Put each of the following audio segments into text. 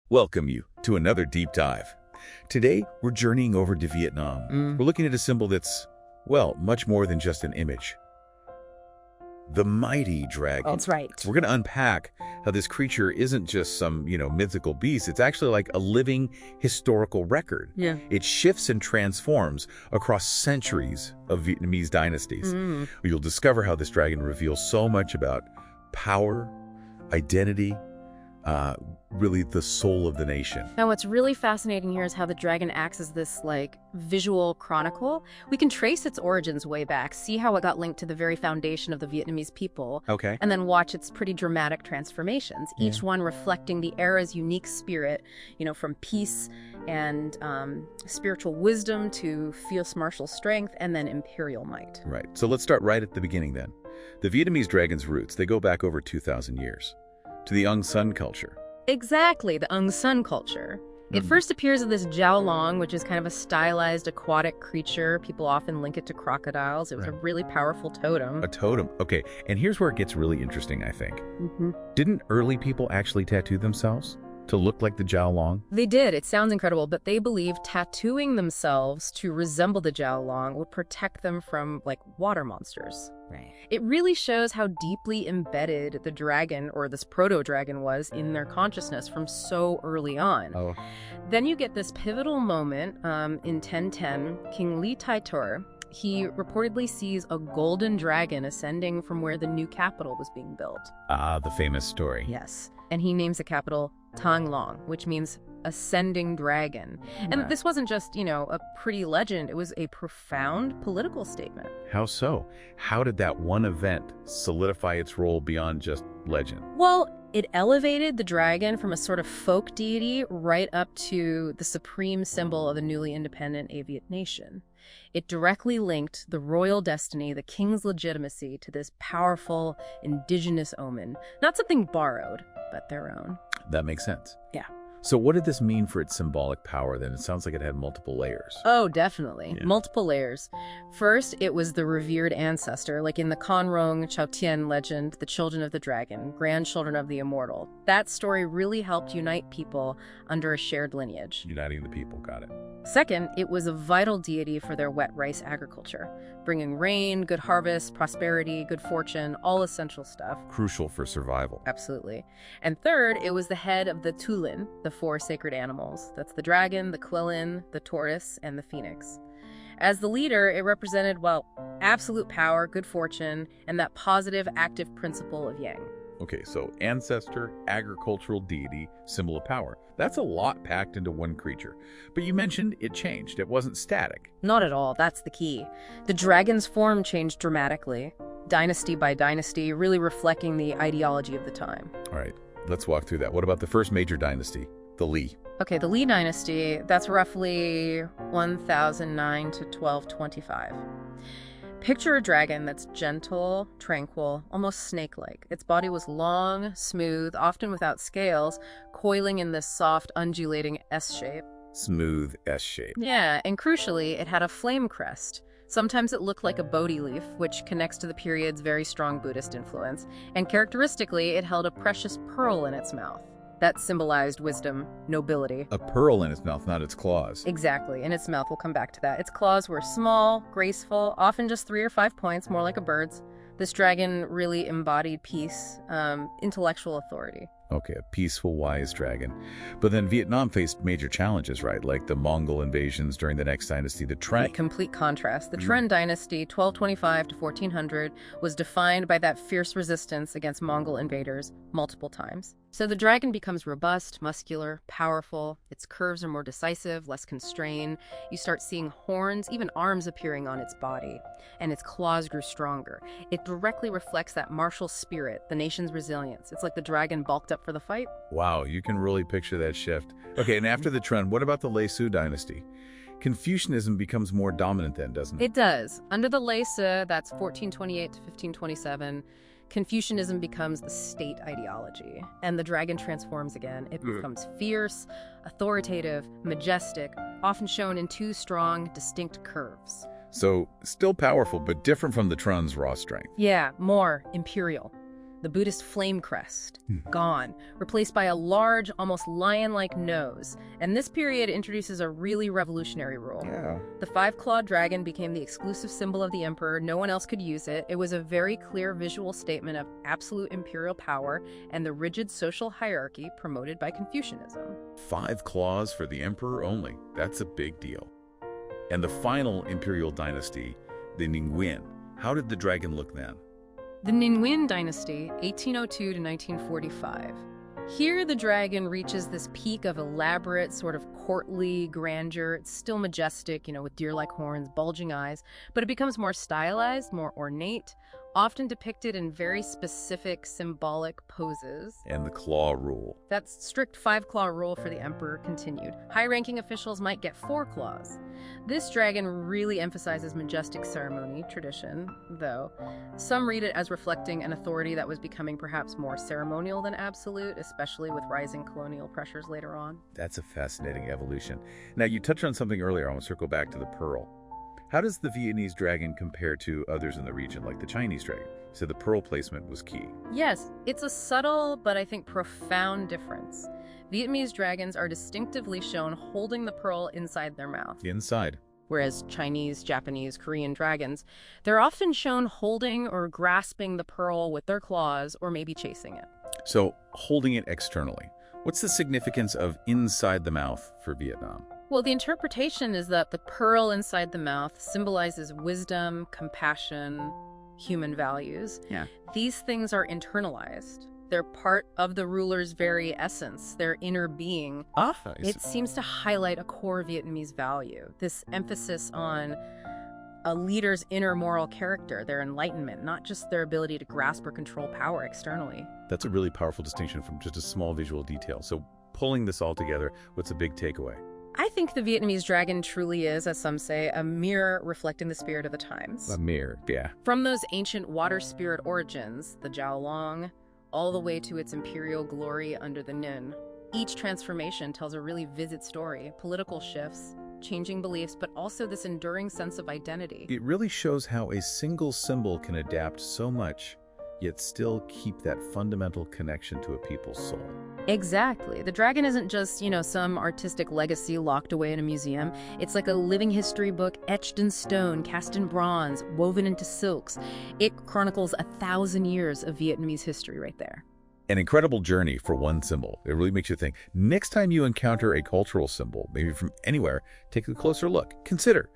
welcome you to another deep dive. Today, we're journeying over to Vietnam. We're looking at a symbol that's, well, much more than just an image. The mighty dragon. That's right. We're going to unpack how this creature isn't just some, mythical beast. It's actually like a living historical record. Yeah. It shifts and transforms across centuries of Vietnamese dynasties. You'll discover how this dragon reveals so much about power, identity, really the soul of the nation. Now, what's really fascinating here is how the dragon acts as this, visual chronicle. We can trace its origins way back, see how it got linked to the very foundation of the Vietnamese people, Okay. and then watch its pretty dramatic transformations, each one reflecting the era's unique spirit, from peace and spiritual wisdom to fierce martial strength and then imperial might. Right. So let's start right at the beginning then. The Vietnamese dragon's roots, they go back over 2,000 years to the Ung Sun culture. Exactly, the Ung Sun culture. It first appears as this Giao Long, which is kind of a stylized aquatic creature. People often link it to crocodiles. It was a really powerful totem. A totem. Okay, and here's where it gets really interesting, I think. Didn't early people actually tattoo themselves to look like the Giao Long? They did. It sounds incredible, but they believed tattooing themselves to resemble the Giao Long would protect them from, water monsters. Right. It really shows how deeply embedded the dragon, or this proto-dragon, was in their consciousness from so early on. Oh. Then you get this pivotal moment in 1010. King Lý Dynasty, he reportedly sees a golden dragon ascending from where the new capital was being built. Ah, the famous story. Yes. And he names the capital Thăng Long, which means ascending dragon. And this wasn't just, a pretty legend. It was a profound political statement. How so? How did that one event solidify its role beyond just legend? Well, it elevated the dragon from a sort of folk deity right up to the supreme symbol of the newly independent Aviat nation. It directly linked the royal destiny, the king's legitimacy, to this powerful indigenous omen. Not something borrowed, but their own. That makes sense. Yeah. So what did this mean for its symbolic power then? It sounds like it had multiple layers. Oh, definitely. Yeah. Multiple layers. First, it was the revered ancestor, like in the Con Rong Chao Tien legend, the children of the dragon, grandchildren of the immortal. That story really helped unite people under a shared lineage. Uniting the people, got it. Second, it was a vital deity for their wet rice agriculture, bringing rain, good harvest, prosperity, good fortune, all essential stuff. Crucial for survival. Absolutely. And third, it was the head of the Tulin, the four sacred animals. That's the dragon, the quillin, the tortoise, and the phoenix. As the leader, it represented, absolute power, good fortune, and that positive, active principle of yang. Okay, so ancestor, agricultural deity, symbol of power. That's a lot packed into one creature. But you mentioned it changed. It wasn't static. Not at all. That's the key. The dragon's form changed dramatically, dynasty by dynasty, really reflecting the ideology of the time. All right, let's walk through that. What about the first major dynasty, the Lý? Okay, the Lý Dynasty, that's roughly 1009 to 1225. Picture a dragon that's gentle, tranquil, almost snake-like. Its body was long, smooth, often without scales, coiling in this soft, undulating S-shape. Smooth S-shape. Yeah, and crucially, it had a flame crest. Sometimes it looked like a Bodhi leaf, which connects to the period's very strong Buddhist influence. And characteristically, it held a precious pearl in its mouth. That symbolized wisdom, nobility. A pearl in its mouth, not its claws. Exactly, in its mouth. We'll come back to that. Its claws were small, graceful, often just 3 or 5 points, more like a bird's. This dragon really embodied peace, intellectual authority. Okay, a peaceful, wise dragon. But then Vietnam faced major challenges, right? Like the Mongol invasions during the next dynasty, the Trần. Complete contrast. The Trần dynasty, 1225 to 1400, was defined by that fierce resistance against Mongol invaders multiple times. So the dragon becomes robust, muscular, powerful. Its curves are more decisive, less constrained. You start seeing horns, even arms appearing on its body. And its claws grew stronger. It directly reflects that martial spirit, the nation's resilience. It's like the dragon bulked up for the fight. Wow, you can really picture that shift. Okay, and after the Trần, what about the Lê Sư dynasty? Confucianism becomes more dominant then, doesn't it? It does. Under the Lê Sư, that's 1428 to 1527, Confucianism becomes the state ideology, and the dragon transforms again. It becomes fierce, authoritative, majestic, often shown in 2 strong, distinct curves. So, still powerful, but different from the Trần raw strength. Yeah, more imperial. the Buddhist flame crest, gone, replaced by a large, almost lion-like nose. And this period introduces a really revolutionary rule. Yeah. The five-clawed dragon became the exclusive symbol of the emperor. No one else could use it. It was a very clear visual statement of absolute imperial power and the rigid social hierarchy promoted by Confucianism. 5 claws for the emperor only. That's a big deal. And the final imperial dynasty, the Nguyen. How did the dragon look then? The Nguyen dynasty, 1802 to 1945. Here the dragon reaches this peak of elaborate, sort of courtly grandeur. It's still majestic, with deer-like horns, bulging eyes, but it becomes more stylized, more ornate, often depicted in very specific symbolic poses. And the claw rule. That strict 5-claw rule for the emperor continued. High-ranking officials might get 4 claws. This dragon really emphasizes majestic ceremony tradition, though. Some read it as reflecting an authority that was becoming perhaps more ceremonial than absolute, especially with rising colonial pressures later on. That's a fascinating evolution. Now, you touched on something earlier. I want to circle back to the pearl. How does the Vietnamese dragon compare to others in the region, like the Chinese dragon? So the pearl placement was key. Yes, it's a subtle, but I think profound difference. Vietnamese dragons are distinctively shown holding the pearl inside their mouth. Inside. Whereas Chinese, Japanese, Korean dragons, they're often shown holding or grasping the pearl with their claws or maybe chasing it. So holding it externally. What's the significance of inside the mouth for Vietnam? Well, the interpretation is that the pearl inside the mouth symbolizes wisdom, compassion, human values. Yeah. These things are internalized. They're part of the ruler's very essence, their inner being. It seems to highlight a core Vietnamese value, this emphasis on a leader's inner moral character, their enlightenment, not just their ability to grasp or control power externally. That's a really powerful distinction from just a small visual detail. So pulling this all together, what's a big takeaway? I think the Vietnamese dragon truly is, as some say, a mirror reflecting the spirit of the times. A mirror, yeah. From those ancient water spirit origins, the Giao Long, all the way to its imperial glory under the Ninh. Each transformation tells a really vivid story, political shifts, changing beliefs, but also this enduring sense of identity. It really shows how a single symbol can adapt so much, yet still keep that fundamental connection to a people's soul. Exactly. The dragon isn't just, some artistic legacy locked away in a museum. It's like a living history book etched in stone, cast in bronze, woven into silks. It chronicles 1,000 years of Vietnamese history right there. An incredible journey for one symbol. It really makes you think. Next time you encounter a cultural symbol, maybe from anywhere, take a closer look. Consider,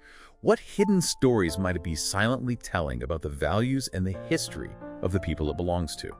what hidden stories might it be silently telling about the values and the history of the people it belongs to?